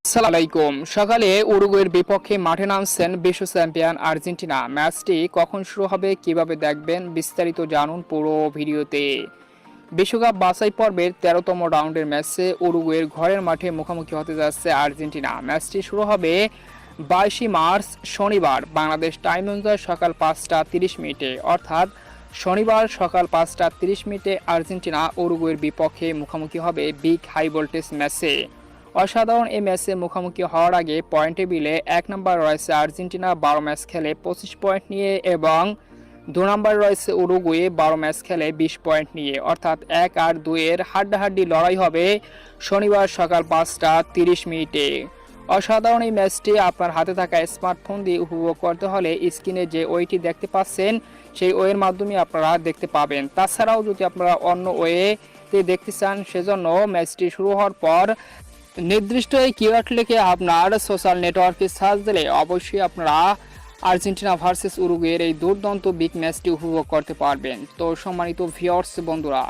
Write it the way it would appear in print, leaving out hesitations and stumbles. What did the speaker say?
আসসালামু আলাইকুম। সকালে উরুগুয়ের বিপক্ষে মাঠে নামছেন বিশ্ব চ্যাম্পিয়ন আর্জেন্টিনা। ম্যাচটি কখন শুরু হবে, কিভাবে দেখবেন, বিস্তারিত জানুন পুরো ভিডিওতে। বিশ্বকাপ বাছাই পর্বের 13তম রাউন্ডের ম্যাচে উরুগুয়ের ঘরের মাঠে মুখোমুখি হতে যাচ্ছে আর্জেন্টিনা। ম্যাচটি শুরু হবে 22 মার্চ শনিবার বাংলাদেশ টাইম অনুযায়ী সকাল 5টা 30 মিনিটে, অর্থাৎ শনিবার সকাল 5টা 30 মিনিটে আর্জেন্টিনা উরুগুয়ের বিপক্ষে মুখোমুখি হবে বিগ হাই ভোল্টেজ ম্যাচে। অসাধারণ এই ম্যাচে মুখোমুখি হওয়ার আগে পয়েন্ট টেবিলে 1 নম্বর রয়েছে আর্জেন্টিনা 12 ম্যাচ খেলে 25 পয়েন্ট নিয়ে, এবং 2 নম্বর রয়েছে উরুগুয়ে 12 ম্যাচ খেলে 20 পয়েন্ট নিয়ে। অর্থাৎ 1 আর 2 এর হাড্ডাহাড্ডি লড়াই হবে শনিবার সকাল 5টা 30 মিনিটে। অসাধারণ এই ম্যাচটি আপনার হাতে থাকা স্মার্টফোন দিয়ে উপভোগ করতে হলে স্ক্রিনে যে ওয়েটি দেখতে পাচ্ছেন সেই ওয়ের মাধ্যমে আপনারা দেখতে পাবেন। তাছাড়াও যদি আপনারা অন্য ওয়েতে দেখতে চান, সেজন্য ম্যাচটি শুরু হওয়ার পর নির্দিষ্ট এই কিওয়ার্ড লিখে আপনার সোশ্যাল নেটওয়ার্কে সার্চ দিলে অবশ্যই আপনারা আর্জেন্টিনা ভার্সেস উরুগুয়ের এই দুর্দান্ত বিগ ম্যাচটি উপভোগ করতে পারবেন। তো সম্মানিত ভিউয়ার্স বন্ধুরা,